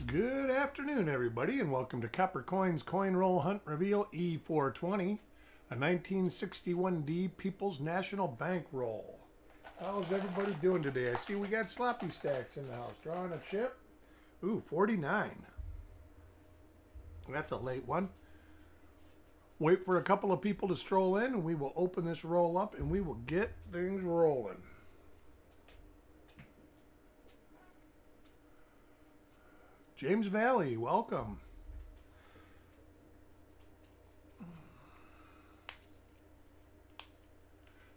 Good afternoon, everybody, and welcome to Copper Coins Coin Roll Hunt Reveal E420, a 1961D People's National Bank roll. How's everybody doing today? I see we got sloppy stacks in the house. Drawing a chip. Ooh, 49. That's a late one. Wait for a couple of people to stroll in, and we will open this roll up, and we will get things rolling. James Valley, welcome.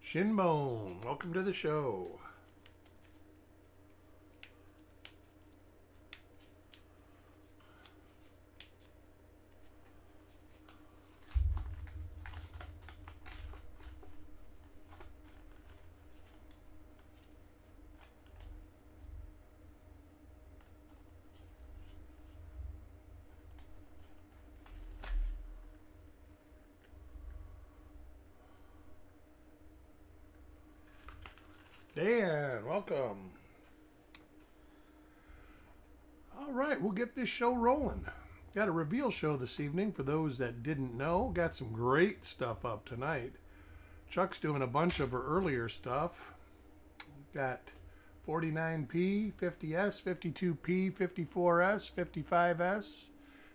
Shinbone, welcome to the show. Dan, welcome. All right, we'll get this show rolling. Got a reveal show this evening for those that didn't know. Got some great stuff up tonight. Chuck's doing a bunch of her earlier stuff. Got 49P, 50S, 52P, 54S, 55S.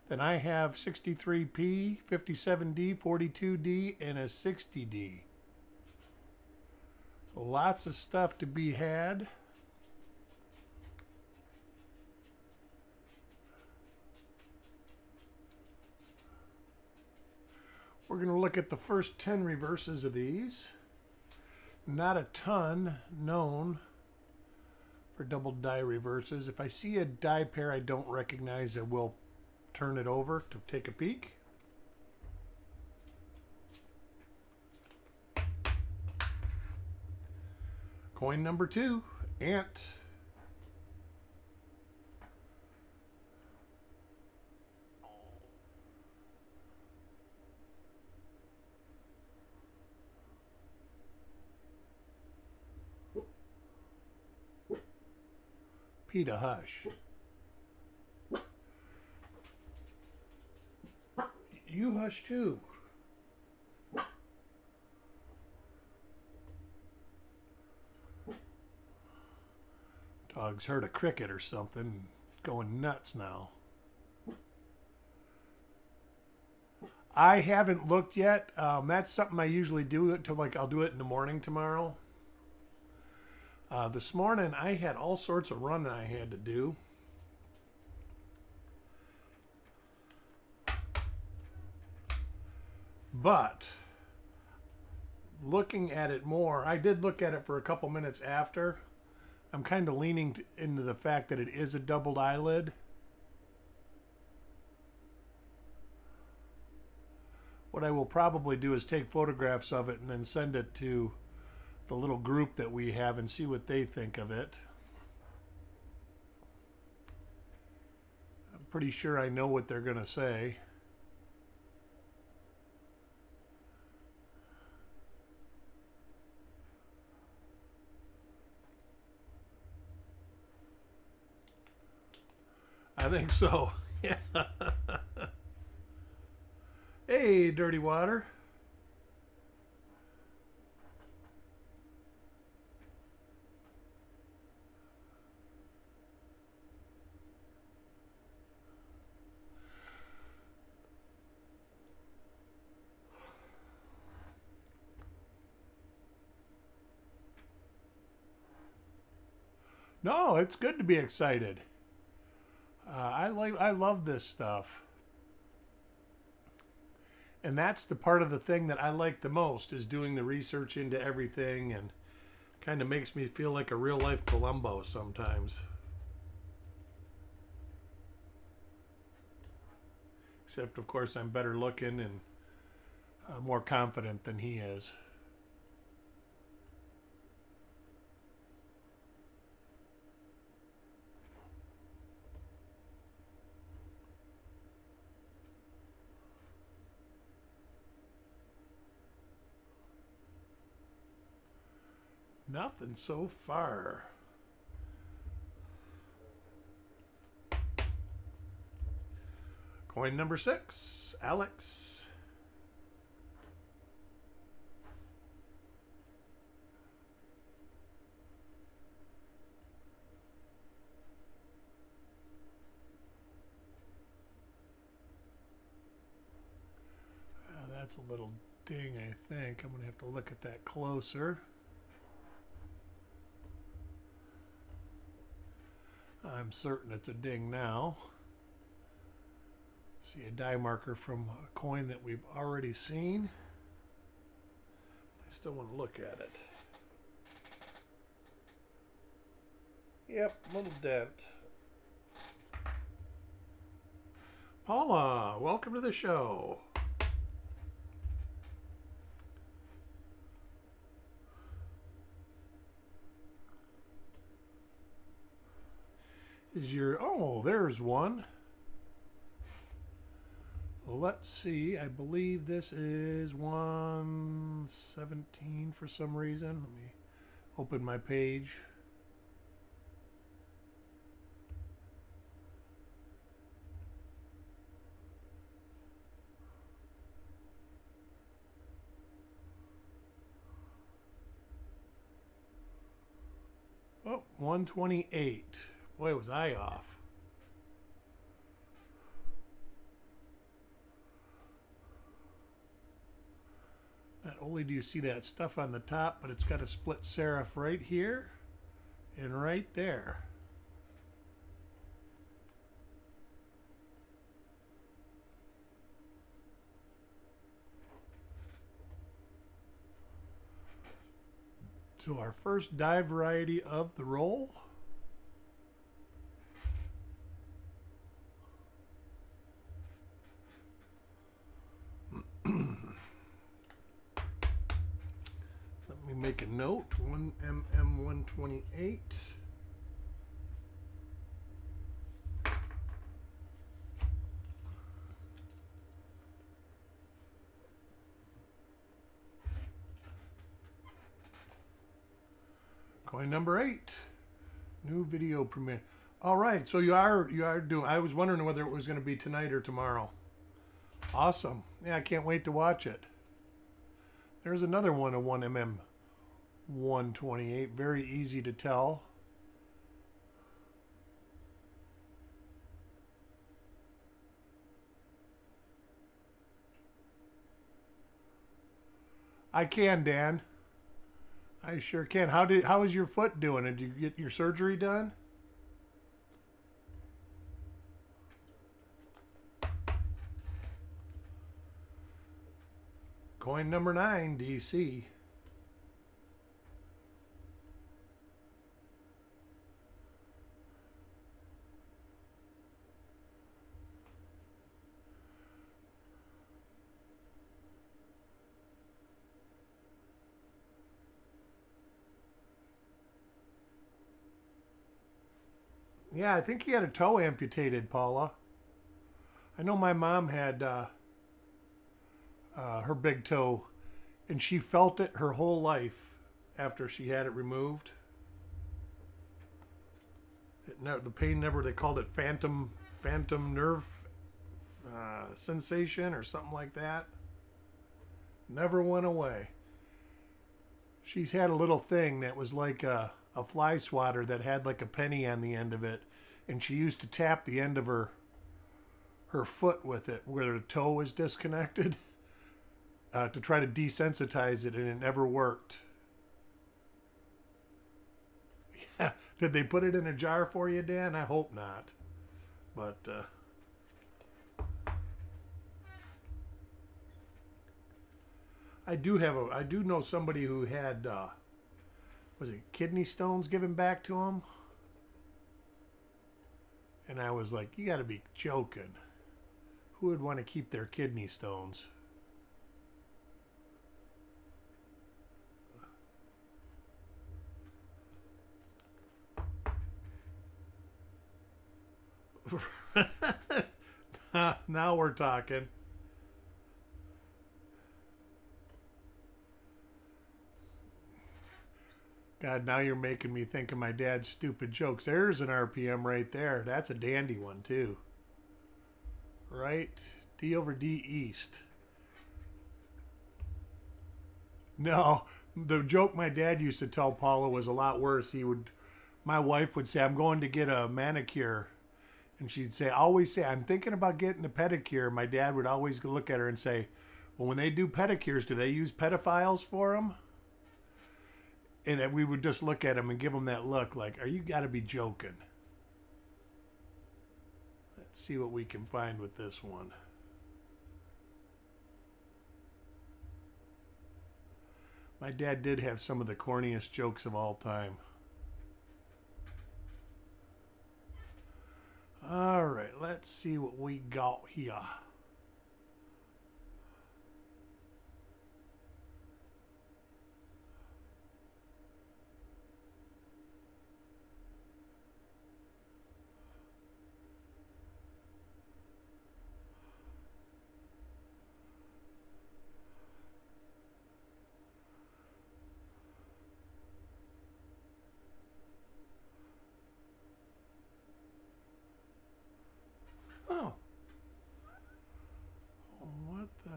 Then I have 63P, 57D, 42D, and a 60D. So lots of stuff to be had. We're going to look at the first 10 reverses of these. Not a ton known for double die reverses. If I see a die pair I don't recognize, I will turn it over to take a peek. Coin number 2, Ant. Peta Hush. You hush too. Dog's heard a cricket or something, going nuts now. I haven't looked yet. That's something I usually do until I'll do it in the morning tomorrow. This morning I had all sorts of running I had to do. But looking at it more, I did look at it for a couple minutes after. I'm kind of leaning into the fact that it is a doubled eyelid. What I will probably do is take photographs of it and then send it to the little group that we have and see what they think of it. I'm pretty sure I know what they're going to say. I think so. Yeah. Hey, Dirty Water. No, it's good to be excited. I love this stuff. And that's the part of the thing that I like the most, is doing the research into everything, and kind of makes me feel like a real life Columbo sometimes. Except, of course, I'm better looking and more confident than he is. Nothing so far. Coin number 6, Alex. That's a little ding, I think. I'm going to have to look at that closer. I'm certain it's a ding now. See a die marker from a coin that we've already seen. I still want to look at it. Yep, little dent. Paula, welcome to the show. Is your, oh, there's one. Let's see, I believe this is 117 for some reason. Let me open my page. Oh, 128. Boy, was I off. Not only do you see that stuff on the top, but it's got a split serif right here and right there. So our first die variety of the roll. Let me make a note. 1mm128. Coin number 8. New video premiere. All right, so you are doing. I was wondering whether it was going to be tonight or tomorrow. Awesome. Yeah, I can't wait to watch it. There's another one, a 1mm128. Very easy to tell. I can, Dan. I sure can. How is your foot doing? Did you get your surgery done? Coin number 9, DC. Yeah, I think he had a toe amputated, Paula. I know my mom had her big toe, and she felt it her whole life after she had it removed. The pain never, they called it phantom nerve sensation or something like that. Never went away. She's had a little thing that was like a fly swatter that had like a penny on the end of it, and she used to tap the end of her foot with it where the toe was disconnected to try to desensitize it, and it never worked. Yeah, did they put it in a jar for you, Dan? I hope not. But I do know somebody who had was it kidney stones given back to him? And I was like, you got to be joking. Who would want to keep their kidney stones? Now we're talking. God, now you're making me think of my dad's stupid jokes. There's an RPM right there. That's a dandy one, too. right? D over D east. No, the joke my dad used to tell Paula was a lot worse. My wife would say, I'm going to get a manicure. And she'd always say, I'm thinking about getting a pedicure. My dad would always look at her and say, well, when they do pedicures, do they use pedophiles for them? And we would just look at him and give him that look like, you got to be joking. Let's see what we can find with this one. My dad did have some of the corniest jokes of all time. All right, let's see what we got here. Oh. What the...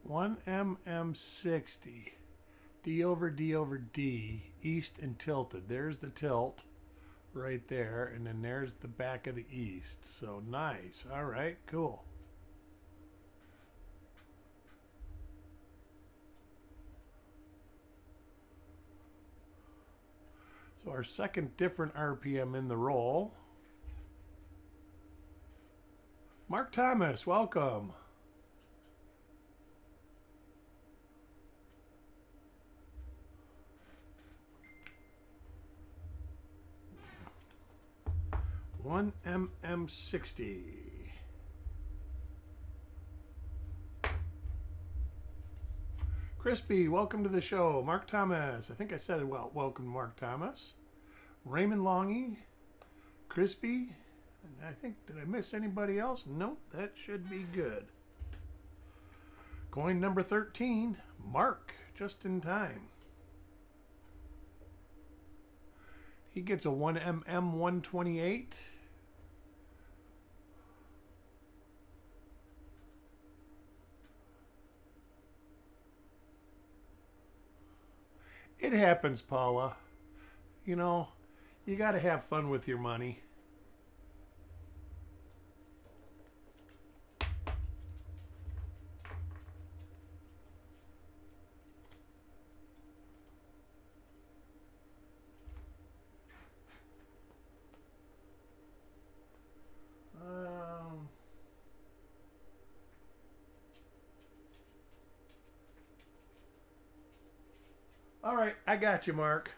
One MM60. D over D over D, east and tilted. There's the tilt right there, and then there's the back of the east. So nice. All right, cool. So our second different RPM in the roll. Mark Thomas, welcome. One MM60. Crispy, welcome to the show. Mark Thomas. I think I said it well. Welcome, Mark Thomas. Raymond Longy. Crispy. And I think, did I miss anybody else? Nope, that should be good. Coin number 13. Mark, just in time. He gets a 1MM128. It happens, Paula. You know, you got to have fun with your money. All right, I got you, Mark.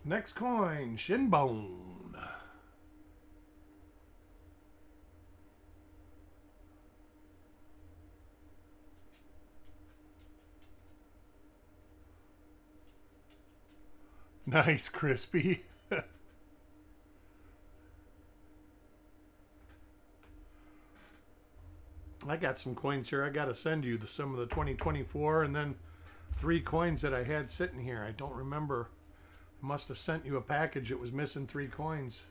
Next coin, Shinbone. Nice, Crispy. I got some coins here. I got to send you some of the 2024 and then 3 coins that I had sitting here. I don't remember. I must have sent you a package that was missing 3 coins.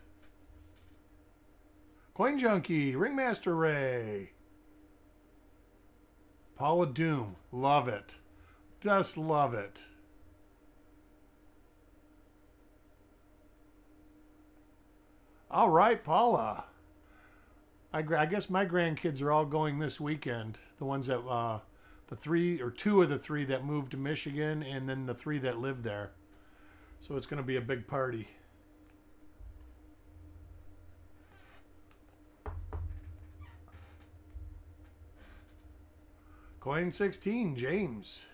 Coin Junkie, Ringmaster Ray. Paula Doom, love it. Just love it. All right, Paula. I guess my grandkids are all going this weekend. The ones that, the 3 or 2 of the 3 that moved to Michigan, and then the 3 that live there. So it's going to be a big party. Coin 16, James.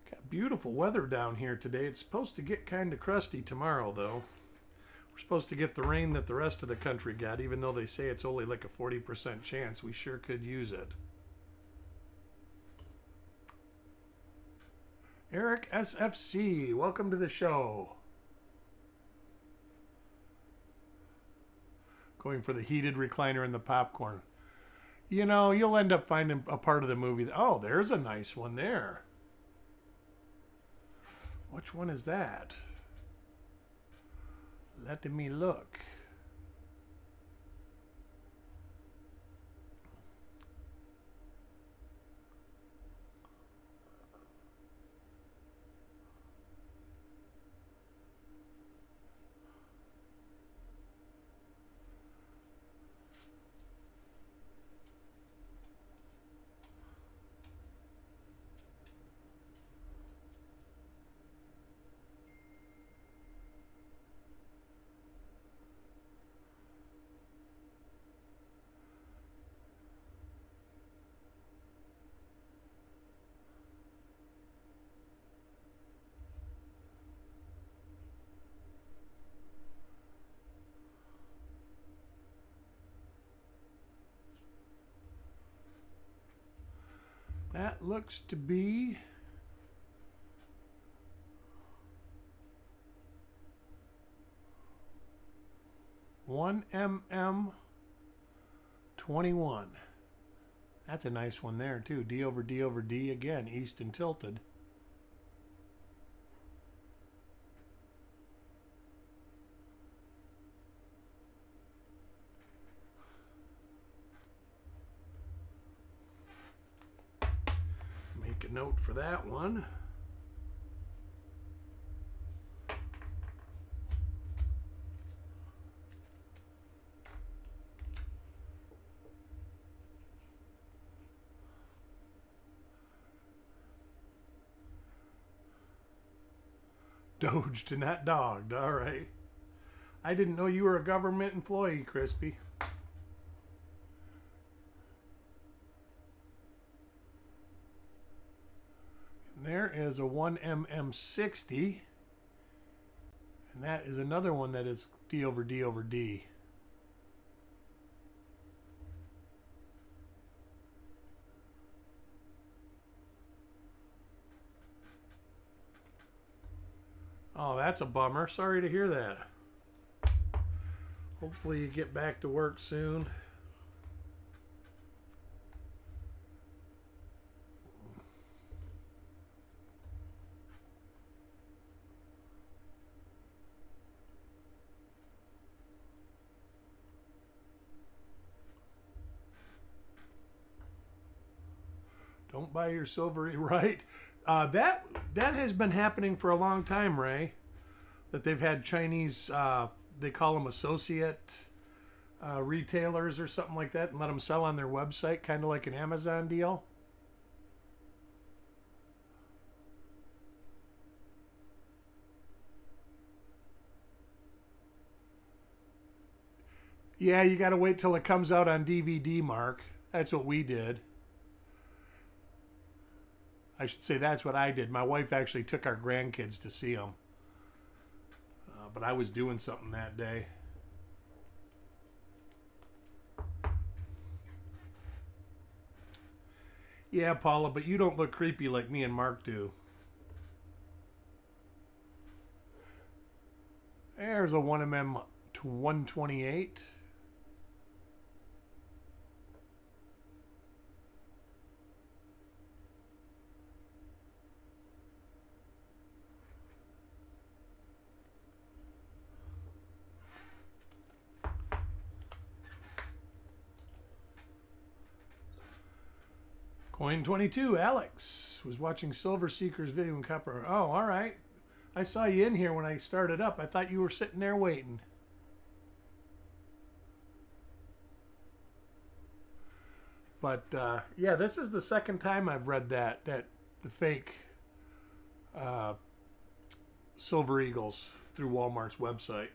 Got beautiful weather down here today. It's supposed to get kind of crusty tomorrow, though. supposed to get the rain that the rest of the country got, even though they say it's only like a 40% chance. We sure could use it. Eric SFC, welcome to the show. Going for the heated recliner and the popcorn. You know, you'll end up finding a part of the movie. Oh, there's a nice one there. Which one is that? Let me look. That looks to be $1mm21. That's a nice one there too. D over D over D again, east and tilted. Make a note for that one. Doged, not dogged. All right. I didn't know you were a government employee, Crispy. And there is a 1mm60. And that is another one that is D over D over D. Oh, that's a bummer. Sorry to hear that. Hopefully you get back to work soon. Don't buy your silvery, right? That has been happening for a long time, Ray. That they've had Chinese, they call them associate retailers or something like that, and let them sell on their website, kind of like an Amazon deal. Yeah, you got to wait till it comes out on DVD, Mark. That's what we did. I should say that's what I did. My wife actually took our grandkids to see them. But I was doing something that day. Yeah, Paula, but you don't look creepy like me and Mark do. There's a 1mm to 128. Coin 22, Alex was watching Silver Seeker's video in Copper. Oh, all right. I saw you in here when I started up. I thought you were sitting there waiting. But yeah, this is the second time I've read that the fake Silver Eagles through Walmart's website.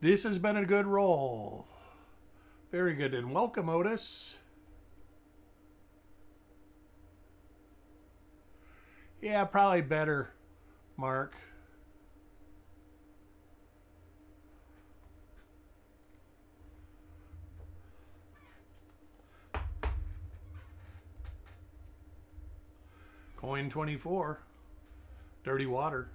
This has been a good roll. Very good. And welcome, Otis. Yeah, probably better, Mark. Coin 24. Dirty water.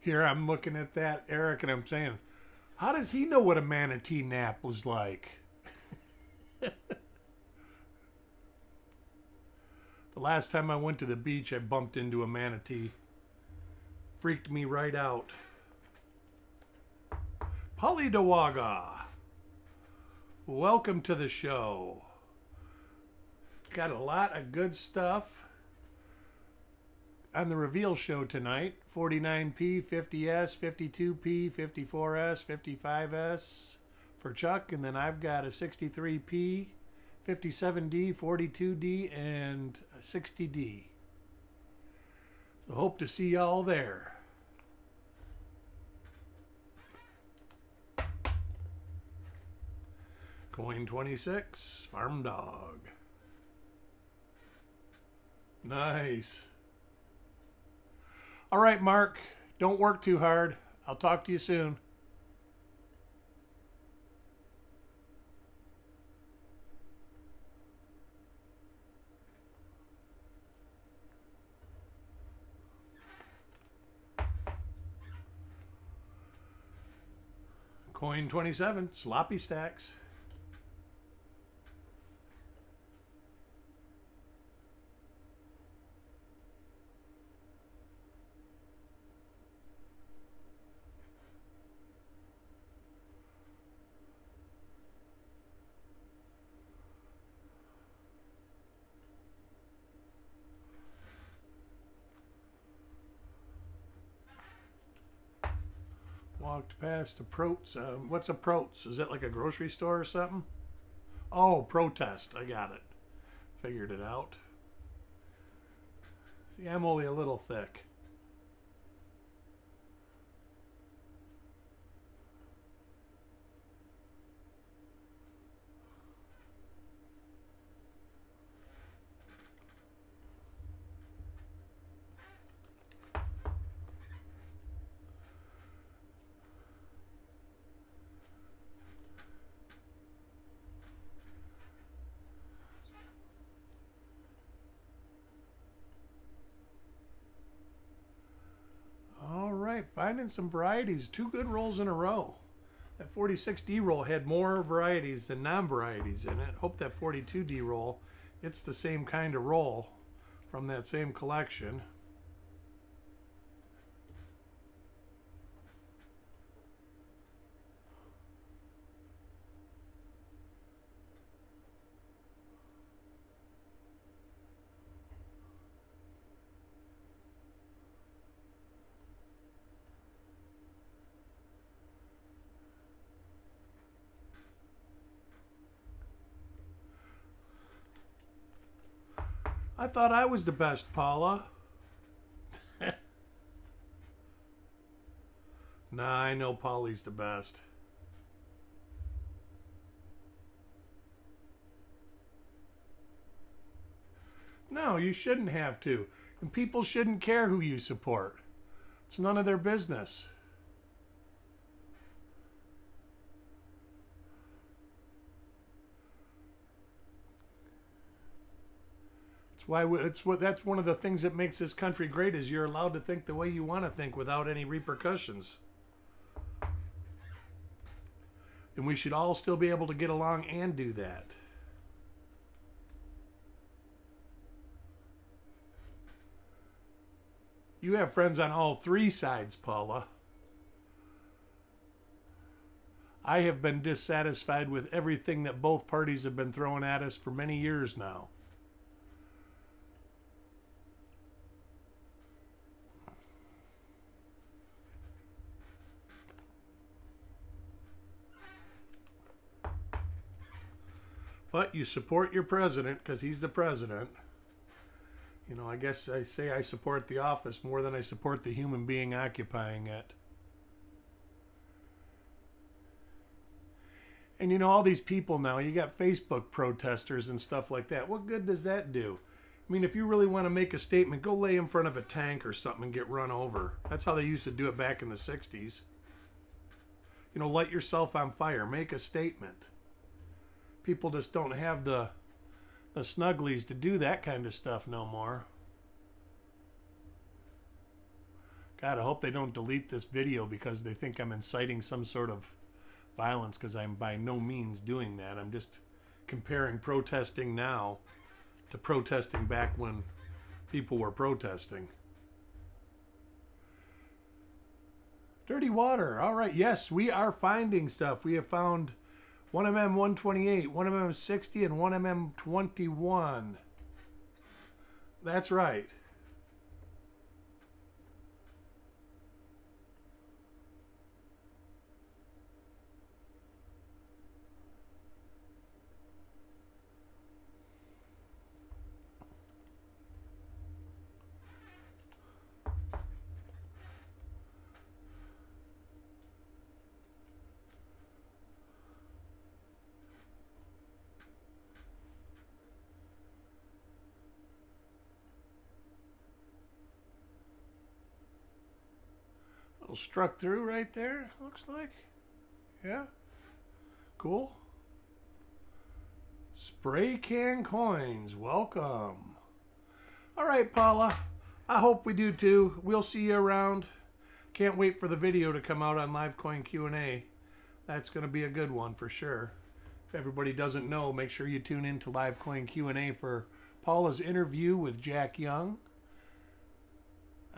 Here I'm looking at that, Eric, and I'm saying, how does he know what a manatee nap was like? The last time I went to the beach, I bumped into a manatee. Freaked me right out. Polidawaga. Welcome to the show. Got a lot of good stuff on the reveal show tonight. 49P, 50S, 52P, 54S, 55S for Chuck. And then I've got a 63P, 57D, 42D, and a 60D. So hope to see y'all there. Coin 26, Farm Dog. Nice. All right, Mark, don't work too hard. I'll talk to you soon. Coin 27, Sloppy Stacks. Walked past a Protes. What's a Protes? Is that like a grocery store or something? Oh, protest. I got it. Figured it out. See, I'm only a little thick. Finding some varieties. 2 good rolls in a row. That 46D roll had more varieties than non-varieties in it. Hope that 42D roll, it's the same kind of roll from that same collection. I thought I was the best, Paula. Nah, I know Polly's the best. No, you shouldn't have to. And people shouldn't care who you support. It's none of their business. That's one of the things that makes this country great is you're allowed to think the way you want to think without any repercussions. And we should all still be able to get along and do that. You have friends on all 3 sides, Paula. I have been dissatisfied with everything that both parties have been throwing at us for many years now. But you support your president because he's the president. You know, I guess I say I support the office more than I support the human being occupying it. And you know, all these people now, you got Facebook protesters and stuff like that. What good does that do? I mean, if you really want to make a statement, go lay in front of a tank or something and get run over. That's how they used to do it back in the 60s. You know, light yourself on fire. Make a statement. People just don't have the snugglies to do that kind of stuff no more. God, I hope they don't delete this video because they think I'm inciting some sort of violence, because I'm by no means doing that. I'm just comparing protesting now to protesting back when people were protesting. Dirty water. All right. Yes, we are finding stuff. We have found 1mm 128, 1mm 60, and 1mm 21. That's right. Little struck through right there, looks like. Yeah. Cool. Spray can coins. Welcome. All right, Paula. I hope we do too. We'll see you around. Can't wait for the video to come out on Live Coin Q&A. That's going to be a good one for sure. If everybody doesn't know, make sure you tune in to Live Coin Q&A for Paula's interview with Jack Young.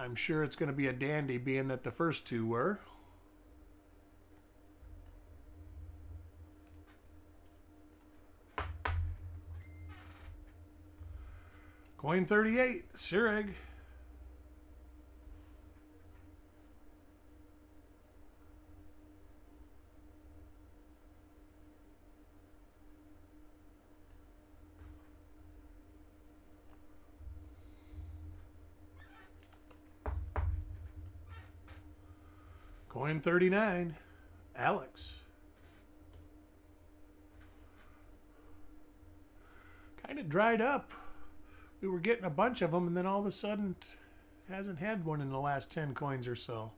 I'm sure it's going to be a dandy, being that the first two were. Coin 38, Sirig. Coin 39, Alex. Kind of dried up. We were getting a bunch of them, and then all of a sudden, hasn't had one in the last 10 coins or so.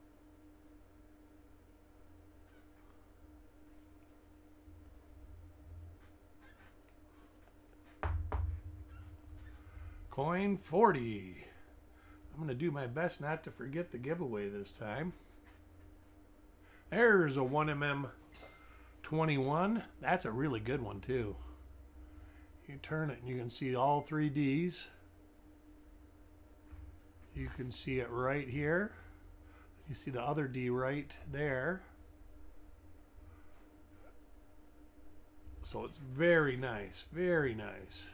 Coin 40. I'm going to do my best not to forget the giveaway this time. There's a 1mm 21. That's a really good one too. You turn it and you can see all 3 Ds. You can see it right here. You see the other D right there. So it's very nice, very nice.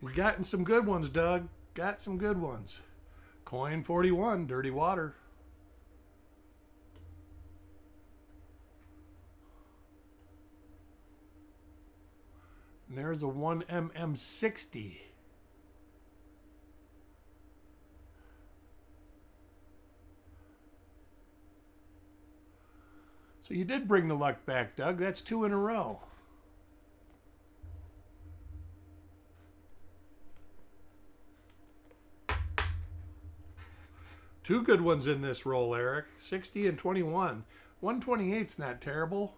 We gotten some good ones, Doug. Got some good ones. Coin 41, Dirty Water. And there's a 1mm 60. So you did bring the luck back, Doug. That's 2 in a row. Two good ones in this roll, Eric. 60 and 21. 128's not terrible.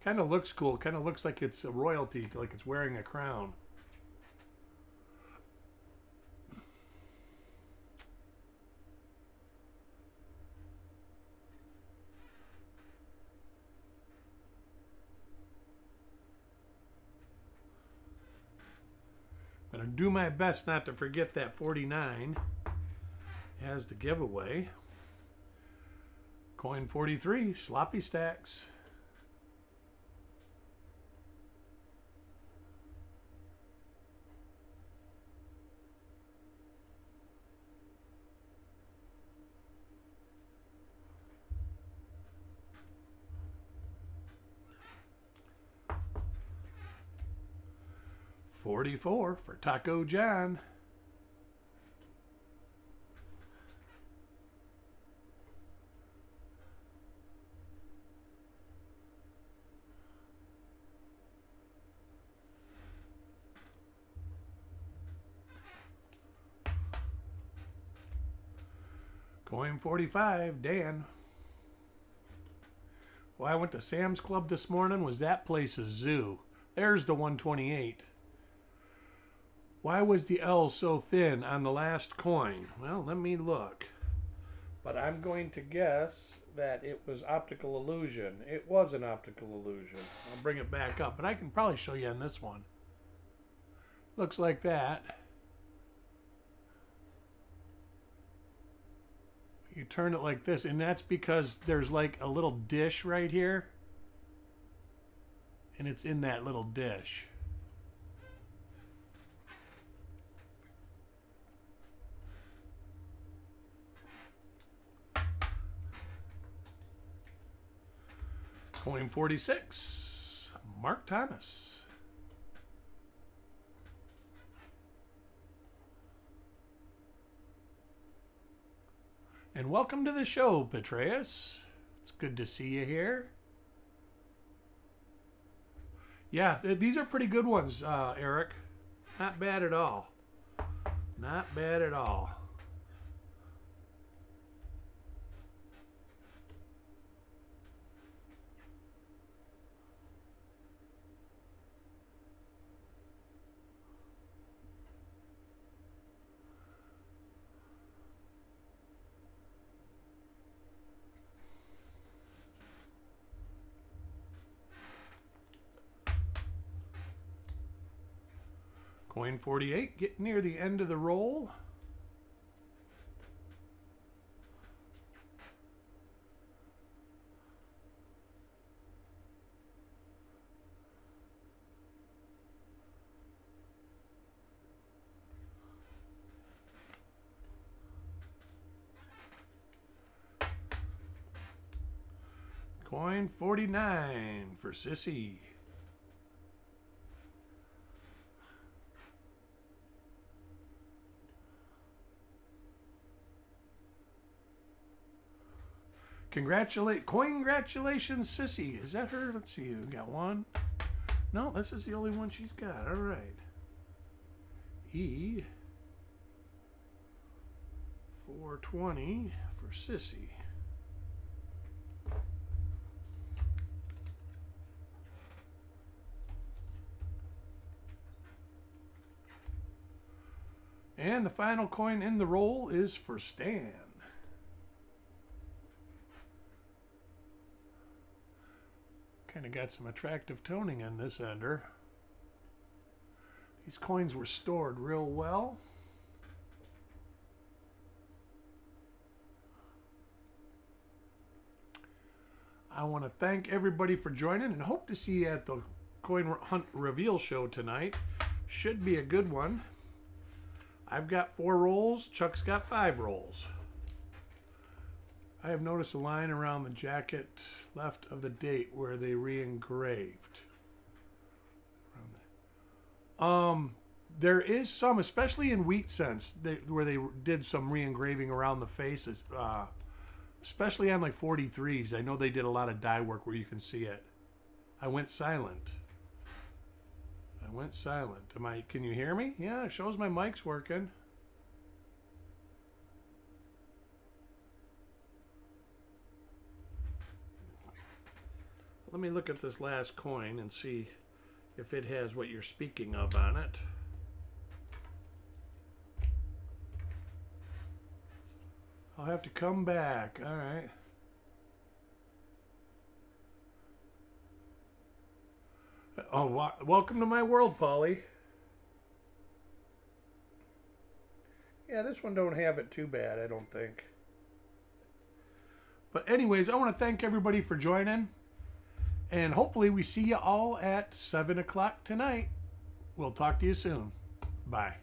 Kind of looks cool. Kind of looks like it's a royalty, like it's wearing a crown. I'm going to do my best not to forget that 49 as the giveaway. Coin 43, Sloppy Stacks. 44 for Taco John. Coin 45, Dan. Well, I went to Sam's Club this morning. Was that place a zoo? There's the 128. Why was the L so thin on the last coin? Well, let me look. But I'm going to guess that it was optical illusion. It was an optical illusion. I'll bring it back up, but I can probably show you on this one. Looks like that. You turn it like this, and that's because there's like a little dish right here. And it's in that little dish. Coin 46, Mark Thomas. And welcome to the show, Petraeus. It's good to see you here. Yeah, these are pretty good ones, Eric. Not bad at all. Not bad at all. Coin 48, get near the end of the roll. Coin 49 for Sissy. Congratulations, Sissy. Is that her? Let's see. We got one. No, this is the only one she's got. All right. E. 420 for Sissy. And the final coin in the roll is for Stan. Kind of got some attractive toning in this ender. These coins were stored real well. I want to thank everybody for joining and hope to see you at the Coin Hunt Reveal show tonight. Should be a good one. I've got 4 rolls. Chuck's got 5 rolls. I have noticed a line around the jacket left of the date where they re-engraved. There is some, especially in Wheat Sense, where they did some re-engraving around the faces, especially on like 43s. I know they did a lot of dye work where you can see it. I went silent. Can you hear me? Yeah, it shows my mic's working. Let me look at this last coin and see if it has what you're speaking of on it. I'll have to come back. All right. Oh, welcome to my world, Polly. Yeah, this one don't have it too bad, I don't think. But anyways, I want to thank everybody for joining. And hopefully we see you all at 7 o'clock tonight. We'll talk to you soon. Bye.